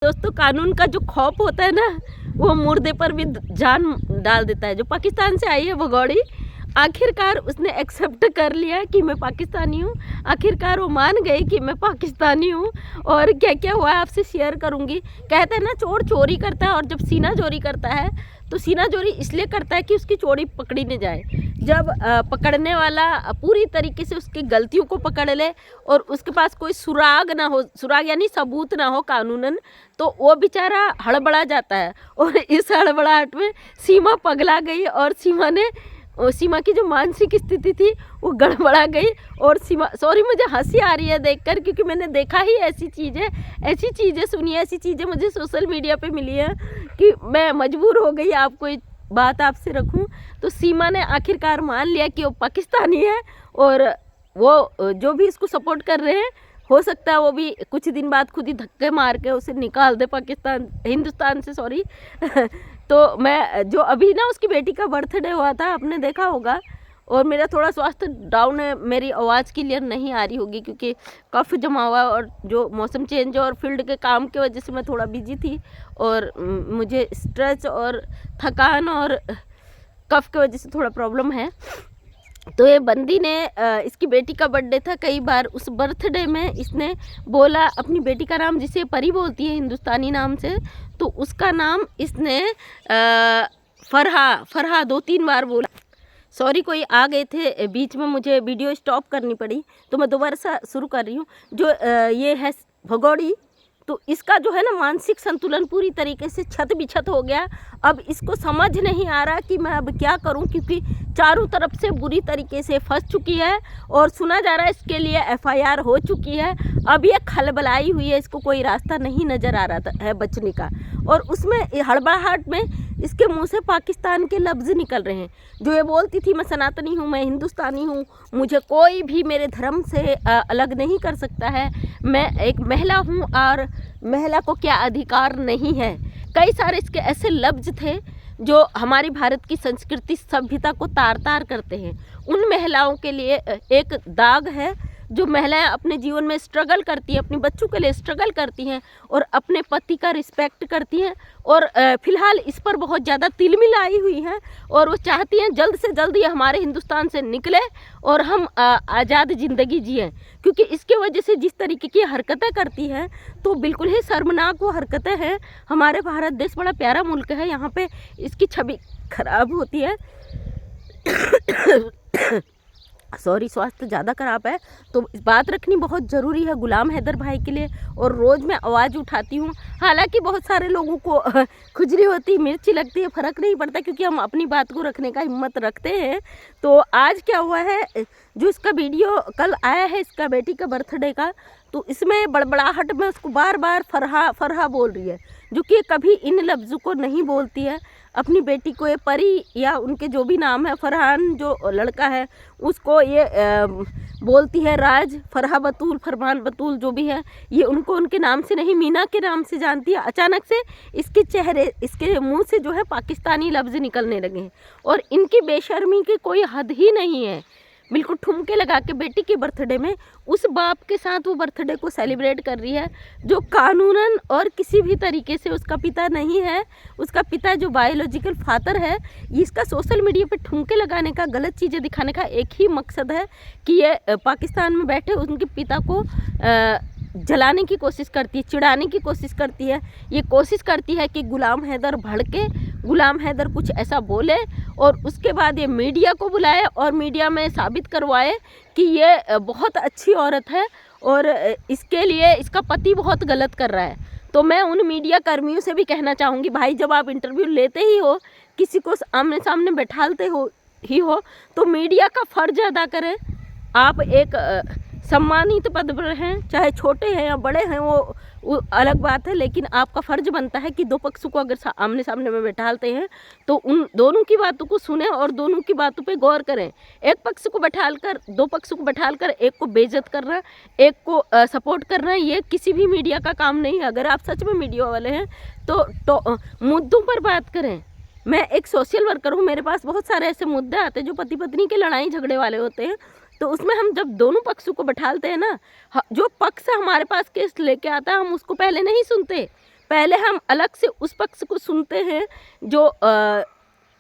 दोस्तों, कानून का जो खौफ होता है ना, वो मुर्दे पर भी जान डाल देता है। जो पाकिस्तान से आई है भगौड़ी, आखिरकार उसने एक्सेप्ट कर लिया कि मैं पाकिस्तानी हूँ। आखिरकार वो मान गई कि मैं पाकिस्तानी हूँ। और क्या क्या हुआ आपसे शेयर करूँगी। कहते हैं ना, चोर चोरी करता है और जब सीना चोरी करता है तो सीना चोरी इसलिए करता है कि उसकी चोरी पकड़ी न जाए। जब पकड़ने वाला पूरी तरीके से उसकी गलतियों को पकड़ ले और उसके पास कोई सुराग ना हो, सुराग यानी सबूत ना हो कानूनन, तो वो बेचारा हड़बड़ा जाता है। और इस हड़बड़ाहट में सीमा पगला गई और सीमा की जो मानसिक स्थिति थी वो गड़बड़ा गई। और सीमा, सॉरी मुझे हंसी आ रही है देखकर, क्योंकि मैंने देखा ही ऐसी चीज़ें सुनी है, ऐसी चीज़ें मुझे सोशल मीडिया पे मिली है कि मैं मजबूर हो गई आपको बात आपसे रखूं। तो सीमा ने आखिरकार मान लिया कि वो पाकिस्तानी है और वो जो भी इसको सपोर्ट कर रहे हैं, हो सकता है वो भी कुछ दिन बाद खुद ही धक्के मार के उसे निकाल दे हिंदुस्तान से, सॉरी। तो मैं जो अभी ना उसकी बेटी का बर्थडे हुआ था, आपने देखा होगा। और मेरा थोड़ा स्वास्थ्य डाउन है, मेरी आवाज़ क्लियर नहीं आ रही होगी क्योंकि कफ जमा हुआ और जो मौसम चेंज और फील्ड के काम की वजह से मैं थोड़ा बिजी थी और मुझे स्ट्रेस और थकान और कफ की वजह से थोड़ा प्रॉब्लम है। तो ये बंदी ने इसकी बेटी का बर्थडे था, कई बार उस बर्थडे में इसने बोला अपनी बेटी का नाम, जिसे परी बोलती है हिंदुस्तानी नाम से, तो उसका नाम इसने फरहा 2-3 बार बोला। सॉरी, कोई आ गए थे बीच में, मुझे वीडियो स्टॉप करनी पड़ी, तो मैं दोबारा से शुरू कर रही हूँ। जो ये है भगौड़ी, तो इसका जो है ना मानसिक संतुलन पूरी तरीके से छत बिछत हो गया। अब इसको समझ नहीं आ रहा कि मैं अब क्या करूं, क्योंकि चारों तरफ से बुरी तरीके से फंस चुकी है और सुना जा रहा है इसके लिए FIR हो चुकी है। अब ये खलबलाई हुई है, इसको कोई रास्ता नहीं नज़र आ रहा है बचने का। और उसमें हड़बड़ाहट में इसके मुंह से पाकिस्तान के लफ्ज़ निकल रहे हैं। जो ये बोलती थी मैं सनातनी हूँ, मैं हिंदुस्तानी हूँ, मुझे कोई भी मेरे धर्म से अलग नहीं कर सकता है, मैं एक महिला हूँ और महिला को क्या अधिकार नहीं है। कई सारे इसके ऐसे लफ्ज़ थे जो हमारी भारत की संस्कृति सभ्यता को तार तार करते हैं। उन महिलाओं के लिए एक दाग है जो महिलाएं अपने जीवन में स्ट्रगल करती हैं, अपने बच्चों के लिए स्ट्रगल करती हैं और अपने पति का रिस्पेक्ट करती हैं। और फ़िलहाल इस पर बहुत ज़्यादा तिलमिल आई हुई हैं और वो चाहती हैं जल्द से जल्द ये हमारे हिंदुस्तान से निकले और हम आज़ाद ज़िंदगी जिएं। क्योंकि इसके वजह से जिस तरीके की हरकतें करती हैं, तो बिल्कुल ही शर्मनाक वो हरकतें हैं। हमारे भारत देश बड़ा प्यारा मुल्क है, यहाँ पे इसकी छवि खराब होती है। सॉरी, स्वास्थ्य ज़्यादा ख़राब है, तो इस बात रखनी बहुत ज़रूरी है गुलाम हैदर भाई के लिए। और रोज़ मैं आवाज़ उठाती हूँ, हालांकि बहुत सारे लोगों को खुजली होती, मिर्ची लगती है, फ़र्क नहीं पड़ता क्योंकि हम अपनी बात को रखने का हिम्मत रखते हैं। तो आज क्या हुआ है, जो इसका वीडियो कल आया है इसका बेटी का बर्थडे का, तो इसमें बड़बड़ाहट में उसको बार बार फरहा बोल रही है, जो कि कभी इन लफ्ज़ों को नहीं बोलती है। अपनी बेटी को ये परी या उनके जो भी नाम है, फरहान जो लड़का है उसको ये बोलती है राज, फरमान बतूल जो भी है, ये उनको उनके नाम से नहीं मीना के नाम से जानती है। अचानक से इसके मुंह से जो है पाकिस्तानी लफ्ज़ निकलने लगे हैं और इनकी बेशर्मी की कोई हद ही नहीं है। बिल्कुल ठुमके लगा के बेटी के बर्थडे में उस बाप के साथ वो बर्थडे को सेलिब्रेट कर रही है जो कानूनन और किसी भी तरीके से उसका पिता नहीं है। उसका पिता जो बायोलॉजिकल फादर है, इसका सोशल मीडिया पे ठुमके लगाने का, गलत चीज़ें दिखाने का एक ही मकसद है कि ये पाकिस्तान में बैठे उनके पिता को जलाने की कोशिश करती है, चिढ़ाने की कोशिश करती है। ये कोशिश करती है कि गुलाम हैदर भड़के, गुलाम हैदर कुछ ऐसा बोले और उसके बाद ये मीडिया को बुलाए और मीडिया में साबित करवाए कि ये बहुत अच्छी औरत है और इसके लिए इसका पति बहुत गलत कर रहा है। तो मैं उन मीडिया कर्मियों से भी कहना चाहूँगी, भाई जब आप इंटरव्यू लेते ही हो, किसी को आमने सामने बैठालते हो तो मीडिया का फ़र्ज अदा करें। आप एक सम्मानित पद पर हैं, चाहे छोटे हैं या बड़े हैं, वो अलग बात है, लेकिन आपका फ़र्ज बनता है कि दो पक्षों को अगर आमने सामने में बैठालते हैं तो उन दोनों की बातों को सुने और दोनों की बातों पे गौर करें। एक पक्ष को बैठालकर, दो पक्षों को बैठालकर एक को बेइज्जत करना, एक को सपोर्ट करना, ये किसी भी मीडिया का काम नहीं है। अगर आप सच में मीडिया वाले हैं तो मुद्दों पर बात करें। मैं एक सोशल वर्कर हूँ, मेरे पास बहुत सारे ऐसे मुद्दे आते हैं जो पति पत्नी के लड़ाई झगड़े वाले होते हैं, तो उसमें हम जब दोनों पक्षों को बैठालते हैं ना, जो पक्ष हमारे पास केस लेके आता है हम उसको पहले नहीं सुनते, पहले हम अलग से उस पक्ष को सुनते हैं जो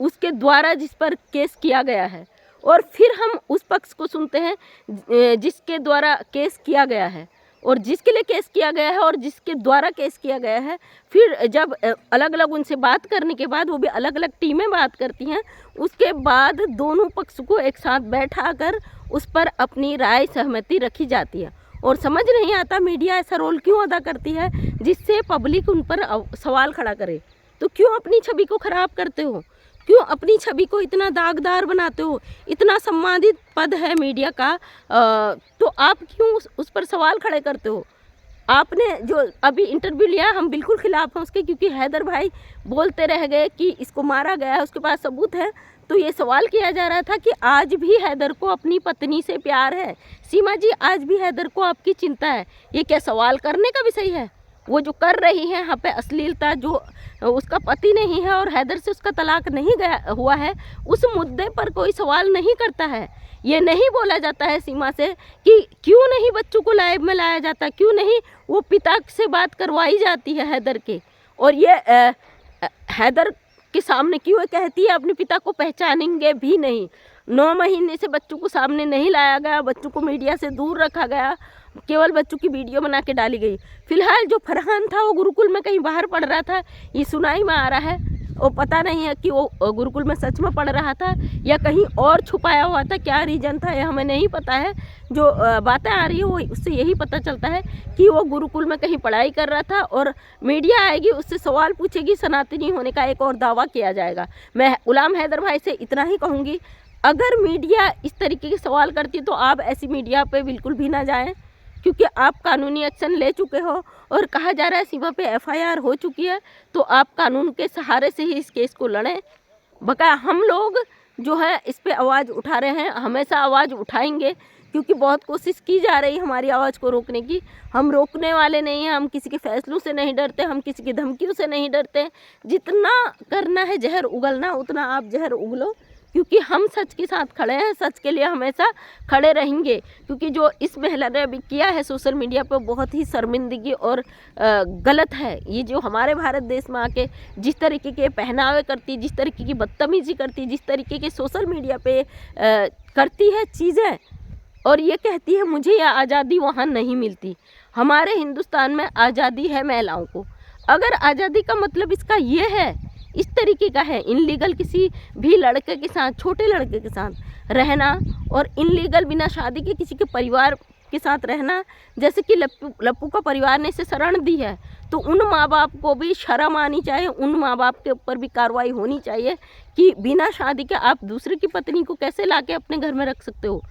उसके द्वारा जिस पर केस किया गया है, और फिर हम उस पक्ष को सुनते हैं जिसके द्वारा केस किया गया है, और जिसके लिए केस किया गया है और जिसके द्वारा केस किया गया है। फिर जब अलग अलग उनसे बात करने के बाद, वो भी अलग अलग टीमें बात करती हैं, उसके बाद दोनों पक्ष को एक साथ बैठा कर उस पर अपनी राय सहमति रखी जाती है। और समझ नहीं आता मीडिया ऐसा रोल क्यों अदा करती है जिससे पब्लिक उन पर सवाल खड़ा करे। तो क्यों अपनी छवि को ख़राब करते हो, क्यों अपनी छवि को इतना दागदार बनाते हो। इतना सम्मानित पद है मीडिया का, तो आप क्यों उस पर सवाल खड़े करते हो। आपने जो अभी इंटरव्यू लिया, हम बिल्कुल खिलाफ हैं उसके, क्योंकि हैदर भाई बोलते रह गए कि इसको मारा गया है, उसके पास सबूत है। तो ये सवाल किया जा रहा था कि आज भी हैदर को अपनी पत्नी से प्यार है। सीमा जी, आज भी हैदर को आपकी चिंता है। ये क्या सवाल करने का विषय है? वो जो कर रही है यहाँ पे अश्लीलता, जो उसका पति नहीं है और हैदर से उसका तलाक नहीं गया हुआ है, उस मुद्दे पर कोई सवाल नहीं करता है। ये नहीं बोला जाता है सीमा से कि क्यों नहीं बच्चों को लाइव में लाया जाता, क्यों नहीं वो पिता से बात करवाई जाती है हैदर के। और ये हैदर के सामने क्यों कहती है अपने पिता को पहचानेंगे भी नहीं। 9 महीने से बच्चों को सामने नहीं लाया गया, बच्चों को मीडिया से दूर रखा गया, केवल बच्चों की वीडियो बना के डाली गई। फिलहाल जो फरहान था वो गुरुकुल में कहीं बाहर पढ़ रहा था, ये सुनाई में आ रहा है। और पता नहीं है कि वो गुरुकुल में सच में पढ़ रहा था या कहीं और छुपाया हुआ था, क्या रीज़न था ये हमें नहीं पता है। जो बातें आ रही है वो उससे यही पता चलता है कि वो गुरुकुल में कहीं पढ़ाई कर रहा था, और मीडिया आएगी उससे सवाल पूछेगी, सनातनी होने का एक और दावा किया जाएगा। मैं गुलाम हैदर भाई से इतना ही कहूँगी, अगर मीडिया इस तरीके के सवाल करती है तो आप ऐसी मीडिया पे बिल्कुल भी ना जाएं, क्योंकि आप कानूनी एक्शन ले चुके हो और कहा जा रहा है सीमा पे FIR हो चुकी है, तो आप कानून के सहारे से ही इस केस को लड़ें। बकाया हम लोग जो है इस पे आवाज़ उठा रहे हैं, हमेशा आवाज़ उठाएंगे, क्योंकि बहुत कोशिश की जा रही है हमारी आवाज़ को रोकने की। हम रोकने वाले नहीं हैं, हम किसी के फैसलों से नहीं डरते, हम किसी की धमकियों से नहीं डरते। जितना करना है जहर उगलना, उतना आप जहर उगलो, क्योंकि हम सच के साथ खड़े हैं, सच के लिए हमेशा खड़े रहेंगे। क्योंकि जो इस महिला ने अभी किया है सोशल मीडिया पर, बहुत ही शर्मिंदगी और गलत है। ये जो हमारे भारत देश में आके जिस तरीके के पहनावे करती, जिस तरीके की बदतमीजी करती, जिस तरीके के सोशल मीडिया पे करती है चीज़ें, और ये कहती है मुझे यह आज़ादी वहाँ नहीं मिलती। हमारे हिंदुस्तान में आज़ादी है महिलाओं को। अगर आज़ादी का मतलब इसका ये है, इस तरीके का है, इनलीगल किसी भी लड़के के साथ, छोटे लड़के के साथ रहना, और इनलीगल बिना शादी के किसी के परिवार के साथ रहना, जैसे कि लप्पू का परिवार ने इसे शरण दी है, तो उन माँ बाप को भी शर्म आनी चाहिए, उन माँ बाप के ऊपर भी कार्रवाई होनी चाहिए कि बिना शादी के आप दूसरे की पत्नी को कैसे लाके अपने घर में रख सकते हो।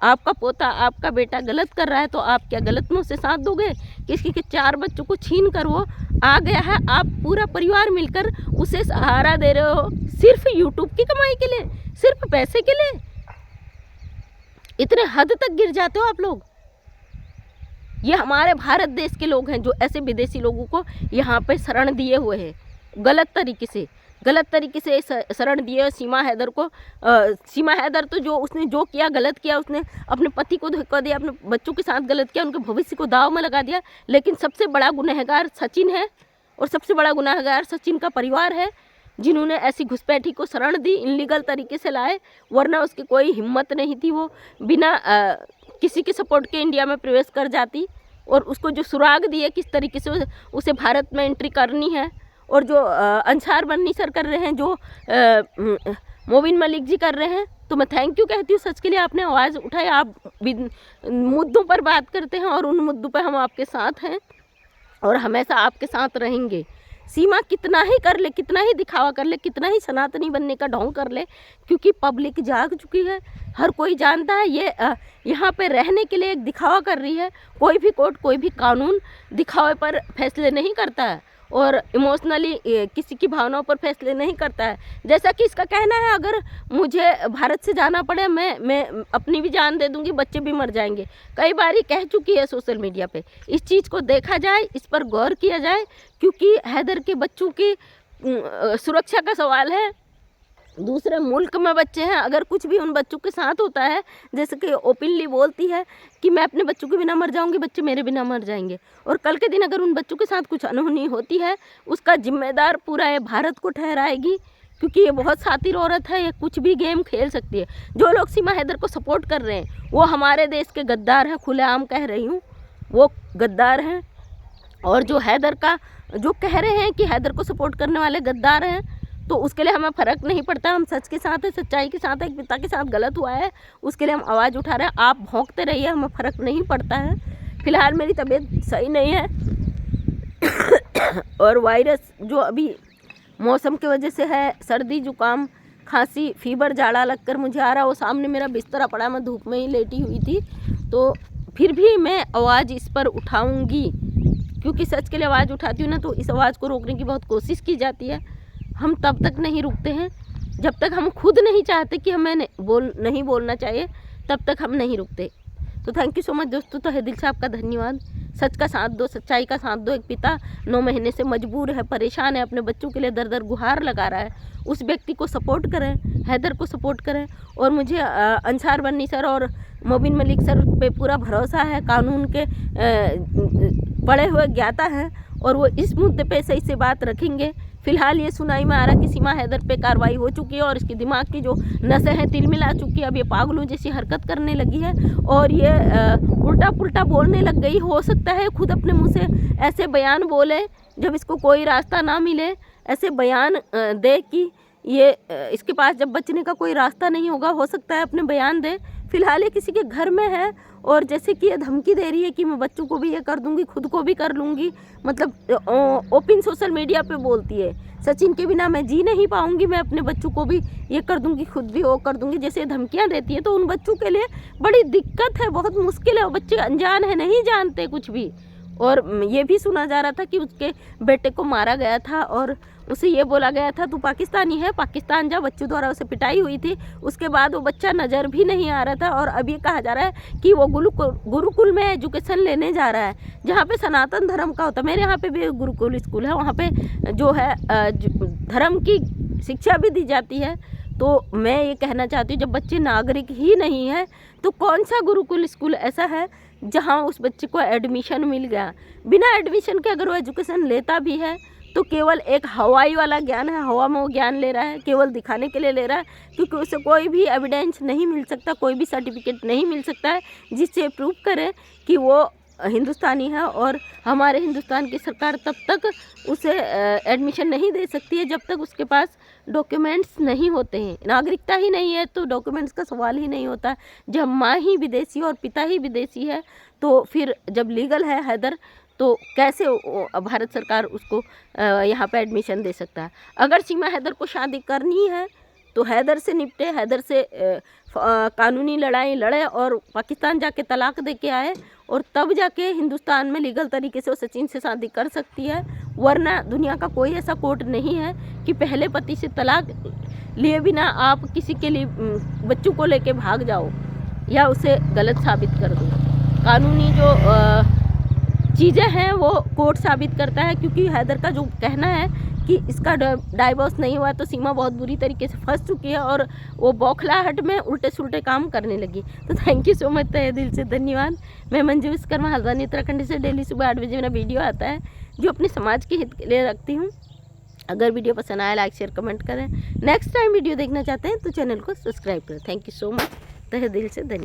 आपका पोता, आपका बेटा गलत कर रहा है तो आप क्या गलत में उससे साथ दोगे? किसी के 4 बच्चों को छीन कर वो आ गया है, आप पूरा परिवार मिलकर उसे सहारा दे रहे हो, सिर्फ यूट्यूब की कमाई के लिए, सिर्फ पैसे के लिए। इतने हद तक गिर जाते हो आप लोग। ये हमारे भारत देश के लोग हैं जो ऐसे विदेशी लोगों को यहाँ पे शरण दिए हुए हैं, गलत तरीके से शरण दिए सीमा हैदर को। सीमा हैदर तो जो उसने जो किया गलत किया, उसने अपने पति को धोखा दिया, अपने बच्चों के साथ गलत किया, उनके भविष्य को दाव में लगा दिया। लेकिन सबसे बड़ा गुनहगार सचिन है, और सबसे बड़ा गुनहगार सचिन का परिवार है, जिन्होंने ऐसी घुसपैठी को शरण दी, इनलीगल तरीके से लाए, वरना उसकी कोई हिम्मत नहीं थी। वो बिना किसी के सपोर्ट के इंडिया में प्रवेश कर जाती, और उसको जो सुराग दिए किस तरीके से उसे भारत में एंट्री करनी है, और जो अंसार बन्नी सर कर रहे हैं, जो मोबिन मलिक जी कर रहे हैं, तो मैं थैंक यू कहती हूँ। सच के लिए आपने आवाज़ उठाई, आप मुद्दों पर बात करते हैं, और उन मुद्दों पर हम आपके साथ हैं और हमेशा आपके साथ रहेंगे। सीमा कितना ही कर ले, कितना ही दिखावा कर ले, कितना ही सनातनी बनने का ढोंग कर ले, क्योंकि पब्लिक जाग चुकी है, हर कोई जानता है ये यहाँ पे रहने के लिए एक दिखावा कर रही है। कोई भी कोर्ट, कोई भी कानून दिखावे पर फैसले नहीं करता है, और इमोशनली किसी की भावनाओं पर फैसले नहीं करता है। जैसा कि इसका कहना है, अगर मुझे भारत से जाना पड़े, मैं अपनी भी जान दे दूंगी, बच्चे भी मर जाएंगे। कई बार कह चुकी है सोशल मीडिया पे। इस चीज़ को देखा जाए, इस पर गौर किया जाए, क्योंकि हैदर के बच्चों की सुरक्षा का सवाल है। दूसरे मुल्क में बच्चे हैं, अगर कुछ भी उन बच्चों के साथ होता है, जैसे कि ओपनली बोलती है कि मैं अपने बच्चों के बिना मर जाऊंगी, बच्चे मेरे बिना मर जाएंगे, और कल के दिन अगर उन बच्चों के साथ कुछ अनहोनी होती है, उसका जिम्मेदार पूरा ये भारत को ठहराएगी, क्योंकि ये बहुत शातिर औरत है, ये कुछ भी गेम खेल सकती है। जो लोग सीमा हैदर को सपोर्ट कर रहे हैं वो हमारे देश के गद्दार हैं, खुलेआम कह रही हूँ, वो गद्दार हैं। और जो हैदर का जो कह रहे हैं कि हैदर को सपोर्ट करने वाले गद्दार हैं, तो उसके लिए हमें फ़र्क नहीं पड़ता, हम सच के साथ है, सच्चाई के साथ है। एक पिता के साथ गलत हुआ है, उसके लिए हम आवाज़ उठा रहे हैं। आप भौंकते रहिए, हमें फ़र्क नहीं पड़ता है। फ़िलहाल मेरी तबीयत सही नहीं है और वायरस जो अभी मौसम की वजह से है, सर्दी जुकाम खांसी फीवर जाड़ा लगकर मुझे आ रहा, वो सामने मेरा बिस्तरा पड़ा, मैं धूप में ही लेटी हुई थी, तो फिर भी मैं आवाज़ इस पर उठाऊंगी, क्योंकि सच के लिए आवाज़ उठाती हूँ ना, तो इस आवाज़ को रोकने की बहुत कोशिश की जाती है। हम तब तक नहीं रुकते हैं जब तक हम खुद नहीं चाहते कि हमें नहीं बोलना चाहिए, तब तक हम नहीं रुकते। तो थैंक यू सो मच दोस्तों, तो है दिल से आपका धन्यवाद। सच का साथ दो, सच्चाई का साथ दो। एक पिता 9 महीने से मजबूर है, परेशान है, अपने बच्चों के लिए दर दर गुहार लगा रहा है, उस व्यक्ति को सपोर्ट करें, हैदर को सपोर्ट करें। और मुझे अंसार बन्नी सर और मोबिन मलिक सर पे पूरा भरोसा है, कानून के पढ़े हुए ज्ञाता हैं, और वो इस मुद्दे पे सही से बात रखेंगे। फिलहाल ये सुनाई में आ रहा कि सीमा हैदर पे कार्रवाई हो चुकी है और इसकी दिमाग की जो नसें हैं तिलमिला चुकी है, अब ये पागलों जैसी हरकत करने लगी है और ये उल्टा पुल्टा बोलने लग गई। हो सकता है खुद अपने मुंह से ऐसे बयान बोले जब इसको कोई रास्ता ना मिले, ऐसे बयान दे कि ये इसके पास जब बचने का कोई रास्ता नहीं होगा, हो सकता है अपने बयान दे। फिलहाल ये किसी के घर में है और जैसे कि ये धमकी दे रही है कि मैं बच्चों को भी ये कर दूंगी, खुद को भी कर लूँगी, मतलब ओपन सोशल मीडिया पे बोलती है, सचिन के बिना मैं जी नहीं पाऊंगी, मैं अपने बच्चों को भी ये कर दूंगी, खुद भी वो कर दूंगी, जैसे धमकियां देती है। तो उन बच्चों के लिए बड़ी दिक्कत है, बहुत मुश्किल है, वो बच्चे अनजान है, नहीं जानते कुछ भी। और ये भी सुना जा रहा था कि उसके बेटे को मारा गया था और उसे ये बोला गया था तू पाकिस्तानी है, पाकिस्तान जा, बच्चों द्वारा उसे पिटाई हुई थी। उसके बाद वो बच्चा नज़र भी नहीं आ रहा था और अब ये कहा जा रहा है कि वो गुरुकुल में एजुकेशन लेने जा रहा है, जहाँ पे सनातन धर्म का होता है। मेरे यहाँ पे भी गुरुकुल स्कूल है, वहाँ पे जो है धर्म की शिक्षा भी दी जाती है। तो मैं ये कहना चाहती हूँ, जब बच्चे नागरिक ही नहीं है तो कौन सा गुरुकुल स्कूल ऐसा है जहाँ उस बच्चे को एडमिशन मिल गया। बिना एडमिशन के अगर वो एजुकेशन लेता भी है तो केवल एक हवाई वाला ज्ञान है, हवा में वो ज्ञान ले रहा है, केवल दिखाने के लिए ले रहा है, क्योंकि उसे कोई भी एविडेंस नहीं मिल सकता, कोई भी सर्टिफिकेट नहीं मिल सकता है जिससे प्रूव करे कि वो हिंदुस्तानी है। और हमारे हिंदुस्तान की सरकार तब तक उसे एडमिशन नहीं दे सकती है जब तक उसके पास डॉक्यूमेंट्स नहीं होते हैं। नागरिकता ही नहीं है तो डॉक्यूमेंट्स का सवाल ही नहीं होता। जब माँ ही विदेशी और पिता ही विदेशी है तो फिर जब लीगल है हैदर, तो कैसे भारत सरकार उसको यहाँ पे एडमिशन दे सकता है। अगर सीमा हैदर को शादी करनी है तो हैदर से निपटे, हैदर से कानूनी लड़ाई लड़े और पाकिस्तान जाके तलाक दे के आए, और तब जाके हिंदुस्तान में लीगल तरीके से वो सचिन से शादी कर सकती है। वरना दुनिया का कोई ऐसा कोर्ट नहीं है कि पहले पति से तलाक लिए बिना आप किसी के लिए बच्चों को लेके भाग जाओ या उसे गलत साबित कर दो। कानूनी जो चीज़ें हैं वो कोर्ट साबित करता है, क्योंकि हैदर का जो कहना है कि इसका डाइवोर्स नहीं हुआ तो सीमा बहुत बुरी तरीके से फंस चुकी है और वो बौखलाहट में उल्टे सुल्टे काम करने लगी। तो थैंक यू सो मच, तहे दिल से धन्यवाद। मैं मंजू विश्वकर्मा, हल्द्वानी उत्तराखंड से डेली सुबह 8 बजे मेरा वीडियो आता है जो अपने समाज के हित के लिए रखती हूँ। अगर वीडियो पसंद आया लाइक शेयर कमेंट करें। नेक्स्ट टाइम वीडियो देखना चाहते हैं तो चैनल को सब्सक्राइब करें। थैंक यू सो मच, तहे दिल से धन्यवाद।